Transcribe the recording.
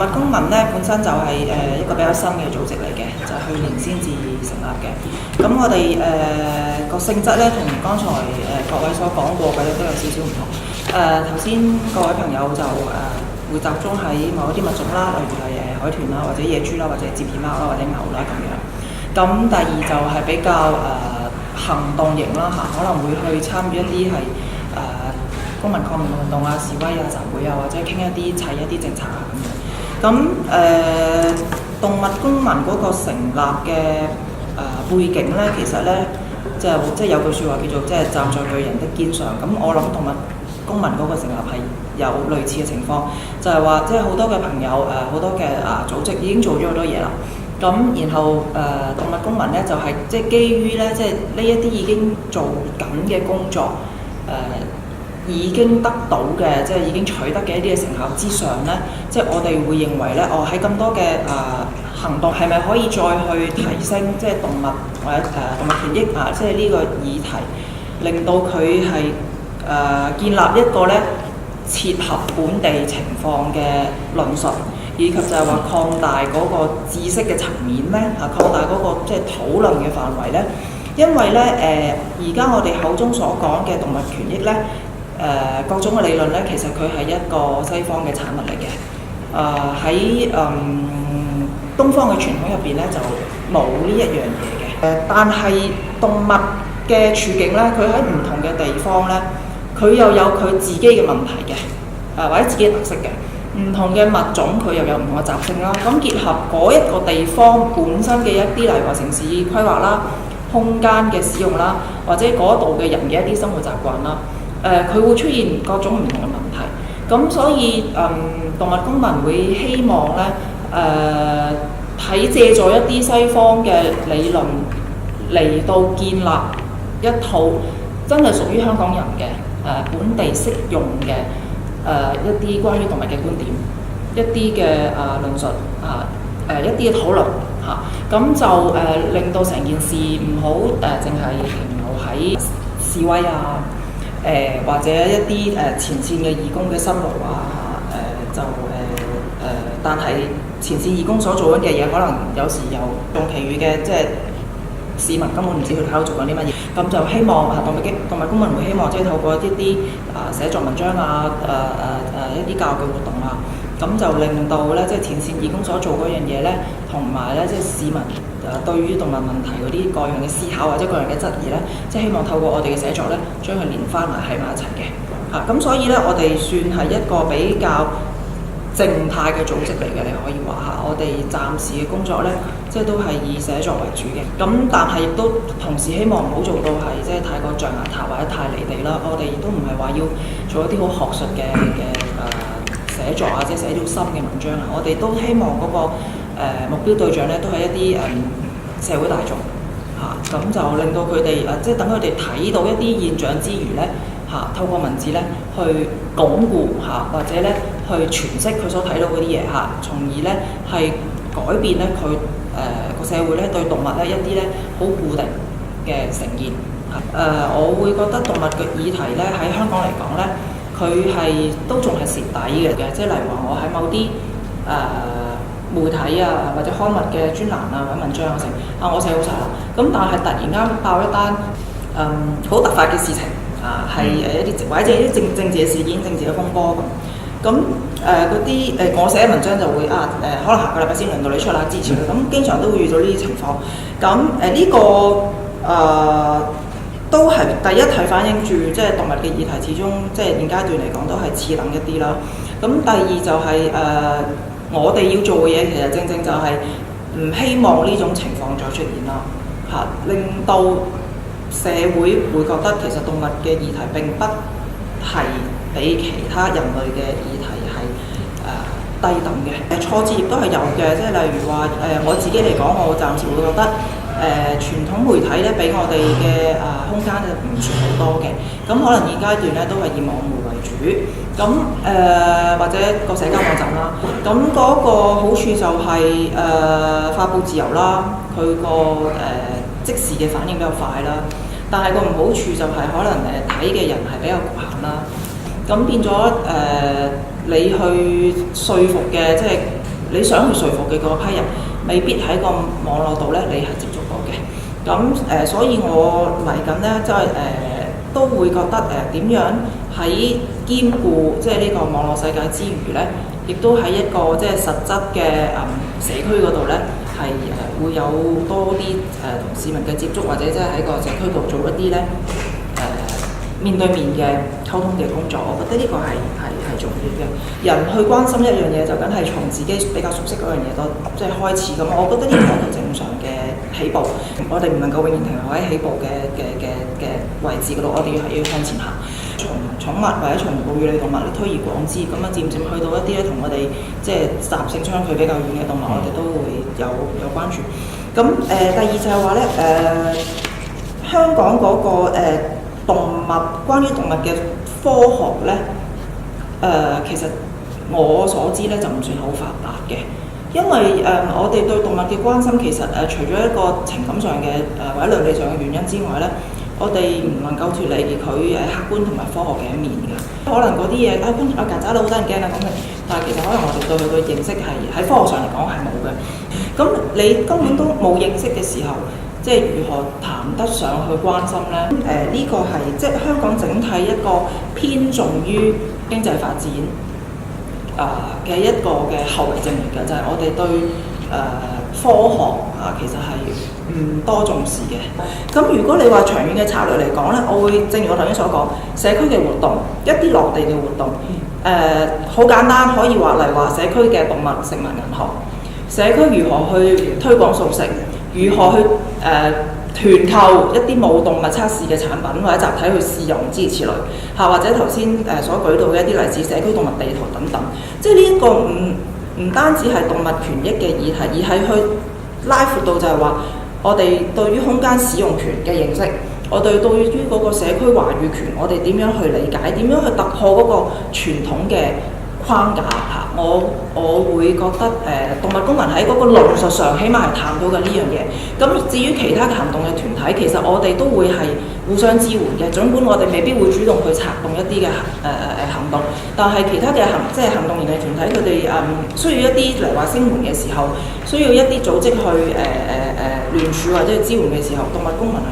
物公民咧本身就係一個比較新嘅組織嚟嘅，就係去年先至成立嘅。咁我哋個性質咧同剛才各位所講過嘅咧都有少少唔同。頭先各位朋友就會集中喺某一啲物種啦，例如係海豚啦，或者野豬啦，或者折耳貓啦，或者牛啦咁樣。咁第二就係比較行動型啦嚇，可能會去參與一啲係公民抗命運動啊、示威啊、集會啊，或者傾一啲砌一啲政策啊咁樣。咁動物公民嗰個成立嘅背景咧，其實咧即係有句説話叫做即係站在巨人的肩上。咁我諗動物公民嗰個成立係有類似嘅情況，就係話即係好多嘅朋友好多嘅組織已經做咗好多嘢啦。咁然後動物公民咧就係即係基於咧即係呢一啲已經做緊嘅工作已經得到嘅即係已經取得嘅一啲嘅成效之上咧，即係我哋會認為咧，喺咁多嘅行動係咪可以再去提升即係動物或者動物權益即係呢個議題，令到佢係建立一個咧切合本地情況嘅論述，以及就係話擴大嗰個知識嘅層面咧擴大嗰個即係討論嘅範圍咧，因為咧而家我哋口中所講嘅動物權益咧。各種嘅理論咧，其實佢係一個西方嘅產物嚟嘅。喺東方嘅傳統入邊咧，就冇呢一樣嘢嘅。但係動物嘅處境咧，佢喺唔同嘅地方咧，佢又有佢自己嘅問題嘅，或者自己嘅特色嘅。唔同嘅物種佢又有唔同嘅習性啦。咁結合嗰一個地方本身嘅一啲例如話城市規劃啦、空間嘅使用啦，或者嗰度嘅人嘅一啲生活習慣啦。佢會出現各種唔同嘅問題，咁所以動物公民會希望咧借助一啲西方嘅理論嚟到建立一套真係屬於香港人嘅本地適用嘅一啲關於動物嘅觀點，一啲嘅論述一啲嘅討論咁就令到成件事唔好淨係停留喺示威或者一啲前線嘅義工嘅辛勞但係前線義工所做緊嘅嘢，可能有時又用其餘嘅，即係市民根本唔知佢喺度做緊啲乜嘢。咁就希望動物公民會希望即係透過一啲寫作文章一啲教育嘅活動咁就令到咧即係前線義工所做嗰樣嘢咧，同埋咧即係市民對於動物問題嗰啲各樣嘅思考或者各樣嘅質疑咧，即係希望透過我哋嘅寫作咧，將佢連翻埋喺埋一齊嘅咁所以咧，我哋算係一個比較靜態嘅組織嚟嘅，你可以話我哋暫時嘅工作咧，即係都係以寫作為主嘅。咁但係亦都同時希望唔好做到係即係太過象牙塔或者太離地啦。我哋亦都唔係話要做一啲好學術嘅寫作即係寫到深嘅文章我哋都希望嗰個目標對象咧，都係一啲社會大眾咁就令到佢哋即係等佢哋睇到一啲現象之餘咧透過文字咧去鞏固或者咧去詮釋佢所睇到嗰啲嘢從而咧係改變咧佢個社會咧對動物咧一啲咧好固定嘅成見我會覺得動物嘅議題咧喺香港嚟講咧，佢係都仲係蝕底嘅，即係例如話我喺某啲媒體或者刊物嘅專欄或者文章我寫好晒啦，咁但係突然間爆一單好突發嘅事情係一啲或者一啲政治嘅事件、政治嘅風波咁嗰啲我寫文章就會可能下個禮拜先輪到你出啦，支持佢咁，經常都會遇到呢啲情況。咁呢個都係第一係反映住即係動物嘅議題，始終即係現階段嚟講都係次等一啲啦。咁第二就係我哋要做嘅嘢，其實正正就係唔希望呢種情況再出現啦令到社會會覺得其實動物嘅議題並不係比其他人類嘅議題係低等嘅。挫折亦都係有嘅，即係例如話我自己嚟講，我暫時會覺得傳統媒體咧俾我哋嘅空間就唔算好多嘅，咁可能現階段咧都係以網媒為主，咁或者個社交網站啦，咁嗰個好處就係發布自由啦，佢個即時嘅反應比較快啦，但係個唔好處就係可能睇嘅人係比較局限啦，咁變咗你去說服嘅即係你想去說服嘅嗰批人，未必喺個網絡度咧你係接觸過嘅。咁所以我嚟緊咧，即係都會覺得點樣喺兼顧即係呢個網絡世界之餘咧，亦都喺一個即係實質嘅社區嗰度咧，係會有多啲同市民嘅接觸，或者即係喺個社區度做一啲咧面對面嘅溝通嘅工作。我覺得呢個係重要嘅。人去關心一樣嘢，就梗係從自己比較熟悉嗰樣嘢多即係開始咁。我覺得呢個係一個正常嘅起步。我哋唔能夠永遠停留喺起步嘅位置嗰度，我哋係要向前行。從寵物或者從哺乳類動物嚟推而廣之，咁漸漸去到一啲咧同我哋即係習性相距比較遠嘅動物，我哋都會有關注。咁第二就係話咧香港嗰個動物關於動物嘅科學咧其實我所知咧就唔算好發達嘅，因為我哋對動物嘅關心其實除咗一個情感上嘅或者倫理上嘅原因之外咧，我哋唔能夠脫離佢客觀同埋科學嘅一面嘅。可能嗰啲嘢曱甴佬好多人驚啦咁嘅，但係其實可能我哋對佢嘅認識係喺科學上嚟講係冇嘅。咁你根本都冇認識嘅時候，即係如何談得上去關心呢？呢個係即係香港整體一個偏重於經濟發展嘅一個嘅後遺症嚟嘅，就係我哋對科學其實係唔多重視嘅。咁如果你話長遠嘅策略嚟講呢，我會正如我頭先所講，社區嘅活動，一啲落地嘅活動，好簡單，可以話嚟話社區嘅動物食物銀行，社區如何去推廣素食，如何去團購一啲冇動物測試嘅產品，或者集體去試用諸如此類嚇，或者頭先所舉到嘅一啲例子，社區動物地圖等等，即係呢一個唔單止係動物權益嘅議題，而係去拉闊到就係話，我哋對於空間使用權嘅認識，我哋對於嗰個社區話語權，我哋點樣去理解，點樣去突破嗰個傳統嘅框架嚇。我會覺得動物公民喺嗰個論述上，起碼係探到嘅呢樣嘢。咁至於其他嘅行動嘅團體，其實我哋都會係互相支援嘅。儘管我哋未必會主動去策動一啲嘅行動，但係其他嘅即係行動型嘅團體，佢哋需要一啲嚟話聲援嘅時候，需要一啲組織去聯署或者去支援嘅時候，動物公民係